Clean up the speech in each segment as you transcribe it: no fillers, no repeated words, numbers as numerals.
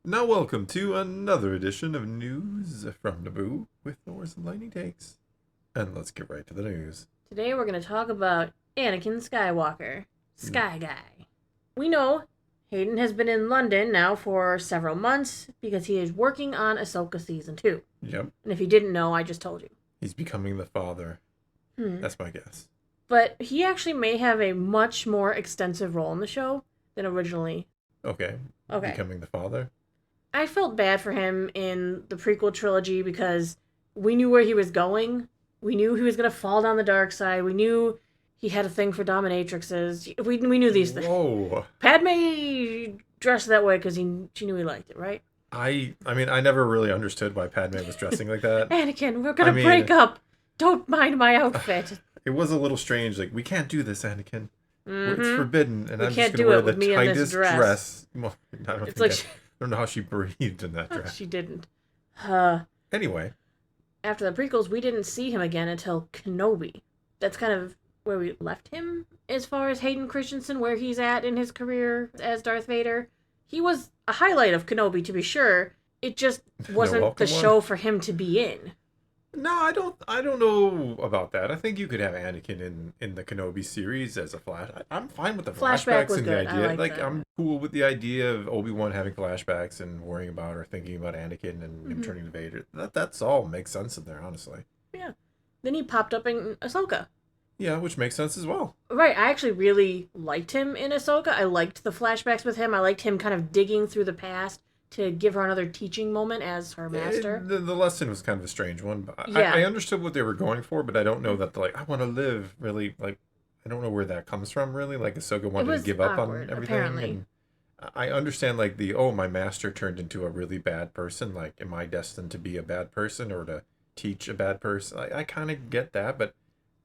Now, welcome to another edition of News from Naboo with Thor's and Lightning Takes. And let's get right to the news. Today we're going to talk about Anakin Skywalker, Sky Guy. We know Hayden has been in London now for several months because he is working on Ahsoka Season 2. Yep. And if you didn't know, I just told you. He's becoming the father. That's my guess. But he actually may have a much more extensive role in the show than originally. Okay. Becoming the father? I felt bad for him in the prequel trilogy because we knew where he was going. We knew he was going to fall down the dark side. We knew he had a thing for dominatrixes. We knew these things. Whoa. Padme dressed that way because she knew he liked it, right? I mean, I never really understood why Padme was dressing like that. Anakin, we're going to break up. Don't mind my outfit. It was a little strange. Like, we can't do this, Anakin. It's forbidden. And I'm just going to wear the tightest dress. Well, I don't know how she breathed in that dress. She didn't. Anyway. After the prequels, we didn't see him again until Kenobi. That's kind of where we left him as far as Hayden Christensen, where he's at in his career as Darth Vader. He was a highlight of Kenobi, to be sure. It just wasn't the show for him to be in. No, I don't know about that. I think you could have Anakin in the Kenobi series as a flash. I'm fine with the flashbacks and the idea. I'm cool with the idea of Obi-Wan having flashbacks and worrying about or thinking about Anakin and him turning to Vader. That's all makes sense in there, honestly. Yeah. Then he popped up in Ahsoka. Yeah, which makes sense as well. Right. I actually really liked him in Ahsoka. I liked the flashbacks with him. I liked him kind of digging through the past to give her another teaching moment as her master. The lesson was kind of a strange one. But yeah. I understood what they were going for, but I don't know that I want to live, really, I don't know where that comes from, really. Like, Ahsoka wanted to give up on everything. Apparently. And I understand, my master turned into a really bad person. Like, am I destined to be a bad person or to teach a bad person? I kind of get that, but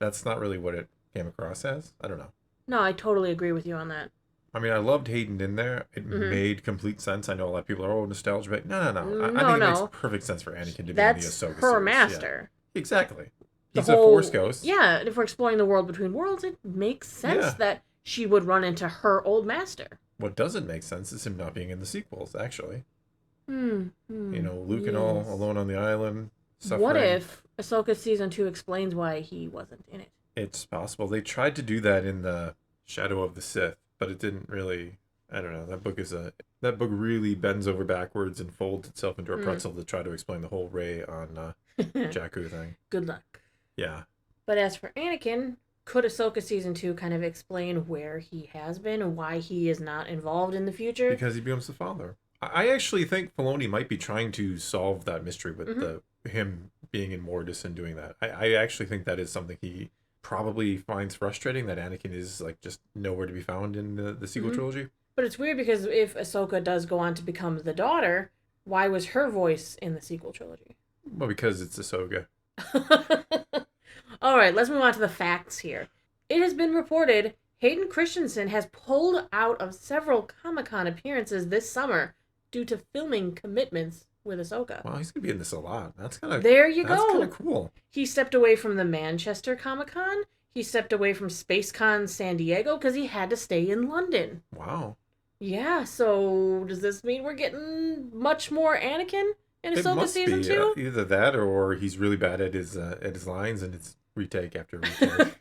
that's not really what it came across as. I don't know. No, I totally agree with you on that. I mean, I loved Hayden in there. It made complete sense. I know a lot of people are, nostalgia, but no. I think it makes perfect sense for Anakin to be in the Ahsoka series. That's her master. Yeah. Exactly. He's a Force ghost. Yeah, and if we're exploring the world between worlds, it makes sense that she would run into her old master. What doesn't make sense is him not being in the sequels, actually. Luke and all alone on the island, suffering. What if Ahsoka Season 2 explains why he wasn't in it? It's possible. They tried to do that in the Shadow of the Sith. But it didn't really, I don't know, that book really bends over backwards and folds itself into a pretzel to try to explain the whole Rey on Jakku thing. Good luck. Yeah. But as for Anakin, could Ahsoka Season 2 kind of explain where he has been and why he is not involved in the future? Because he becomes the father. I actually think Filoni might be trying to solve that mystery with him being in Mortis and doing that. I actually think that is something he probably finds frustrating, that Anakin is just nowhere to be found in the sequel trilogy. But it's weird because if Ahsoka does go on to become the daughter, why was her voice in the sequel trilogy? Well, because it's Ahsoka. All right, let's move on to the facts here. It has been reported Hayden Christensen has pulled out of several Comic-Con appearances this summer due to filming commitments with Ahsoka. Wow, he's going to be in this a lot. That's kind of That's kind of cool. He stepped away from the Manchester Comic-Con. He stepped away from SpaceCon San Diego because he had to stay in London. Wow. Yeah, so does this mean we're getting much more Anakin in Ahsoka Season 2? Either that or he's really bad at his lines and it's retake after retake.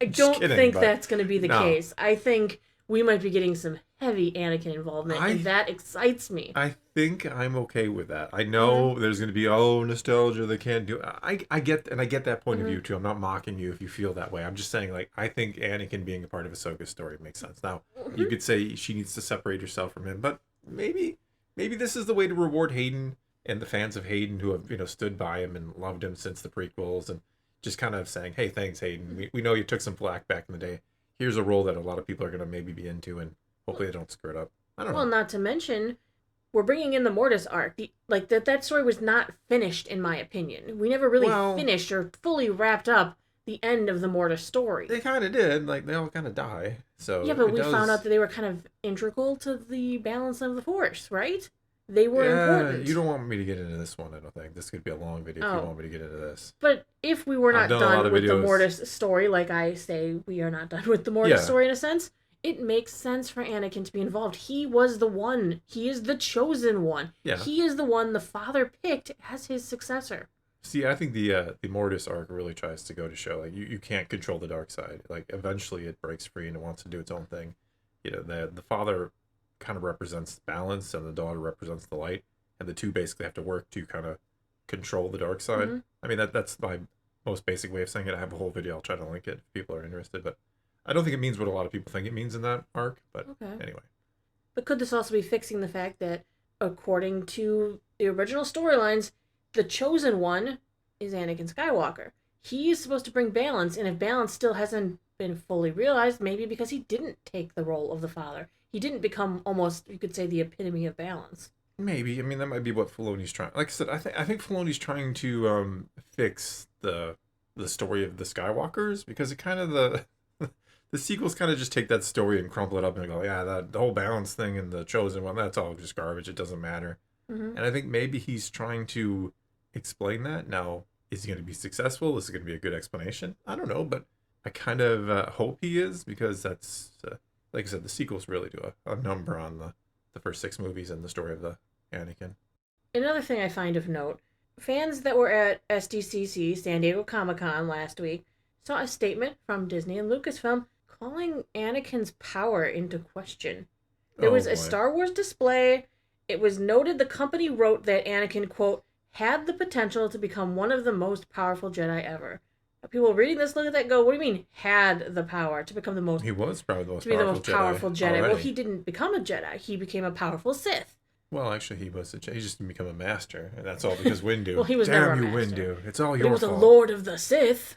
I don't think that's going to be the case. I think we might be getting some heavy Anakin involvement, and that excites me. I think I'm okay with that. I know there's going to be, nostalgia, they can't do it. I get that point of view, too. I'm not mocking you if you feel that way. I'm just saying, I think Anakin being a part of Ahsoka's story makes sense. Now, you could say she needs to separate herself from him, but maybe this is the way to reward Hayden and the fans of Hayden who have, stood by him and loved him since the prequels, and just kind of saying, hey, thanks, Hayden. We know you took some flack back in the day. Here's a role that a lot of people are going to maybe be into, and hopefully they don't screw it up. I don't know. Well, not to mention, we're bringing in the Mortis arc. That story was not finished, in my opinion. We never really finished or fully wrapped up the end of the Mortis story. They kind of did. They all kind of die. So yeah, but we found out that they were kind of integral to the balance of the Force, right? They were important. You don't want me to get into this one, I don't think. This could be a long video if you want me to get into this. But if we were not done with the Mortis story, like I say, we are not done with the Mortis story in a sense. It makes sense for Anakin to be involved. He was the one. He is the chosen one. Yeah. He is the one the father picked as his successor. See, I think the Mortis arc really tries to go to show like you can't control the dark side. Like eventually it breaks free and it wants to do its own thing. You know, the father kind of represents balance and the daughter represents the light, and the two basically have to work to kind of control the dark side. Mm-hmm. I mean that's my most basic way of saying it. I have a whole video. I'll try to link it if people are interested, but I don't think it means what a lot of people think it means in that arc. But anyway. But could this also be fixing the fact that, according to the original storylines, the chosen one is Anakin Skywalker? He is supposed to bring balance, and if balance still hasn't been fully realized, maybe because he didn't take the role of the father. He didn't become almost, you could say, the epitome of balance. Maybe. I mean, that might be what Filoni's trying. Like I said, I think Filoni's trying to fix the story of the Skywalkers, because it kind of the sequels kind of just take that story and crumple it up and go, yeah, the whole balance thing and the chosen one, that's all just garbage. It doesn't matter. Mm-hmm. And I think maybe he's trying to explain that. Now, is he going to be successful? Is it going to be a good explanation? I don't know, but I kind of hope he is, because that's, like I said, the sequels really do a number on the first 6 movies and the story of the Anakin. Another thing I find of note, fans that were at SDCC, San Diego Comic-Con last week, saw a statement from Disney and Lucasfilm calling Anakin's power into question. There was a Star Wars display. It was noted the company wrote that Anakin, quote, had the potential to become one of the most powerful Jedi ever. People reading this look at that and go, what do you mean had the power to become the most... He was probably the most to be the most powerful Jedi. Already. Well, he didn't become a Jedi. He became a powerful Sith. Well, actually, he just didn't become a master, and that's all because Windu. Well, he was Damn never a you, master. Windu! It's all But your he was fault. a Lord of the Sith.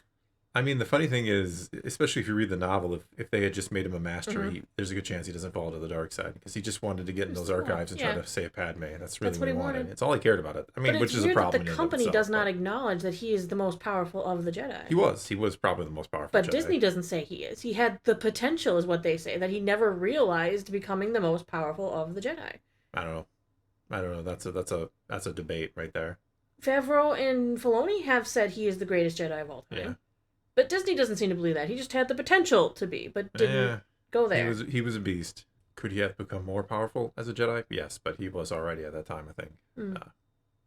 I mean, the funny thing is, especially if you read the novel, if they had just made him a master, Mm-hmm. there's a good chance he doesn't fall to the dark side, because he just wanted to get in those archives and try to save Padme. That's really what he wanted. It's all he cared about it. I mean, which is a problem. But the company does not acknowledge that he is the most powerful of the Jedi. He was probably the most powerful. But Jedi. Disney doesn't say he is. He had the potential, is what they say, that he never realized becoming the most powerful of the Jedi. I don't know. That's a debate right there. Favreau and Filoni have said he is the greatest Jedi of all time. Yeah. But Disney doesn't seem to believe that. He just had the potential to be, but didn't go there. He was a beast. Could he have become more powerful as a Jedi? Yes, but he was already at that time, I think.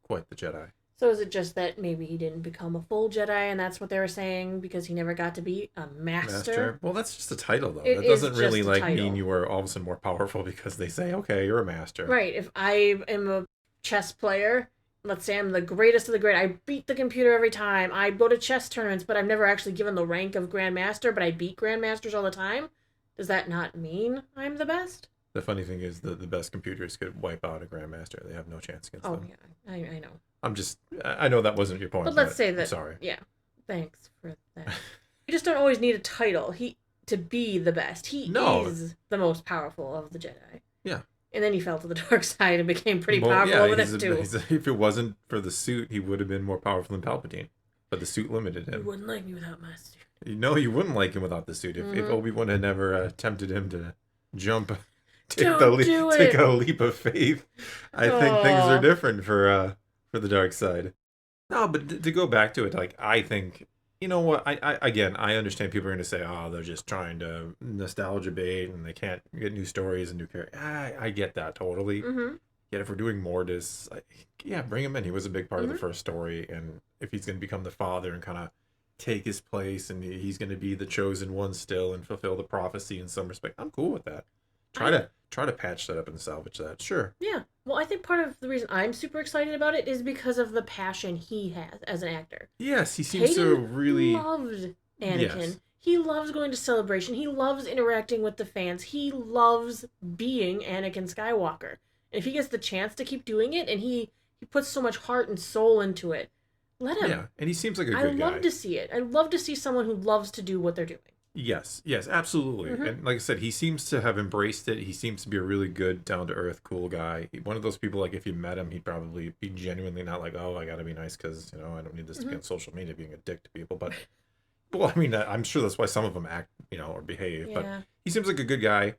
Quite the Jedi. So is it just that maybe he didn't become a full Jedi, and that's what they were saying, because he never got to be a master? Well, that's just a title, though. It that doesn't is really just a title. mean you were all of a sudden more powerful because they say, okay, you're a master. Right. If I am a chess player, let's say I'm the greatest of the great, I beat the computer every time. I go to chess tournaments, but I've never actually given the rank of Grandmaster, but I beat Grandmasters all the time. Does that not mean I'm the best? The funny thing is the best computers could wipe out a Grandmaster. They have no chance against them. Oh, yeah. I know. I know that wasn't your point. But let's say that. I'm sorry. Yeah. Thanks for that. You just don't always need a title to be the best. He is the most powerful of the Jedi. Yeah. And then he fell to the dark side and became pretty powerful over it too. If it wasn't for the suit, he would have been more powerful than Palpatine. But the suit limited him. You wouldn't like me without my suit. No, you wouldn't like him without the suit. If Obi-Wan had never tempted him to jump, take a leap of faith, I think things are different for the dark side. No, but to go back to it, like, I think, you know what, I understand people are going to say, oh, they're just trying to nostalgia bait and they can't get new stories and new characters. I get that totally. Mm-hmm. Yet if we're doing Mortis, bring him in. He was a big part of the first story, and if he's going to become the father and kind of take his place, and he's going to be the chosen one still and fulfill the prophecy in some respect, I'm cool with that. Try to patch that up and salvage that. Sure. Yeah. Well, I think part of the reason I'm super excited about it is because of the passion he has as an actor. Yes, he seems Hayden to really loved Anakin. Yes. He loves going to Celebration. He loves interacting with the fans. He loves being Anakin Skywalker. And if he gets the chance to keep doing it, and he puts so much heart and soul into it, let him. Yeah, and he seems like a good guy. I love to see it. I love to see someone who loves to do what they're doing. Yes, absolutely. Mm-hmm. And like I said, he seems to have embraced it. He seems to be a really good, down-to-earth, cool guy. One of those people, like, if you met him, he'd probably be genuinely not like, oh, I gotta be nice because, I don't need this to be on social media being a dick to people. But, well, I mean, I'm sure that's why some of them act, or behave. Yeah. But he seems like a good guy.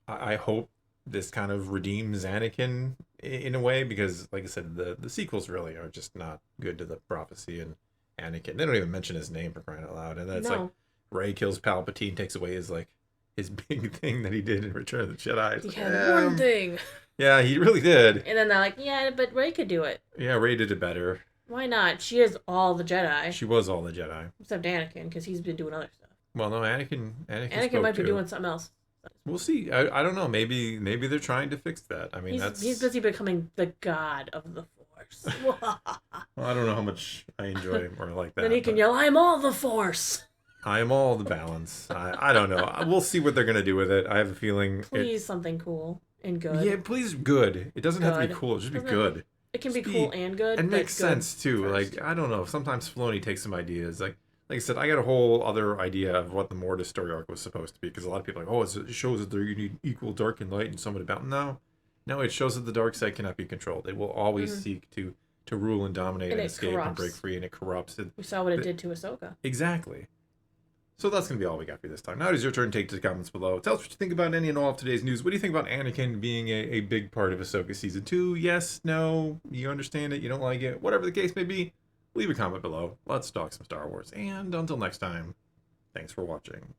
I hope this kind of redeems Anakin in a way, because, like I said, the sequels really are just not good to the prophecy and Anakin. They don't even mention his name, for crying out loud. And then it's like, Rey kills Palpatine, takes away his, like, his big thing that he did in Return of the Jedi. He Like, had one thing. Yeah, he really did. And then they're like, yeah, but Rey could do it. Yeah, Rey did it better. Why not? She is all the Jedi. She was all the Jedi. Except Anakin, because he's been doing other stuff. Well, no, Anakin might be too. doing something else. We'll see. I don't know. Maybe they're trying to fix that. I mean, he's busy becoming the god of the Force. Well, I don't know how much I enjoy or like that. Then he can yell, "I'm all the Force." I am all the balance. I don't know. We'll see what they're gonna do with it. I have a feeling. Please, something cool and good. Yeah, please, good. It doesn't have to be cool. Just be good. It can be cool and good. And makes sense too. First. Like, I don't know. Sometimes Filoni takes some ideas. Like I said, I got a whole other idea of what the Mortis story arc was supposed to be, because a lot of people are like, oh, it shows that you need equal dark and light and somewhat about. No, it shows that the dark side cannot be controlled. It will always seek to rule and dominate and escape and break free, and it corrupts. We saw what it did to Ahsoka. Exactly. So that's going to be all we got for this time. Now it is your turn to take to the comments below. Tell us what you think about any and all of today's news. What do you think about Anakin being a big part of Ahsoka Season 2? Yes, no, you understand it, you don't like it, whatever the case may be, leave a comment below. Let's talk some Star Wars. And until next time, thanks for watching.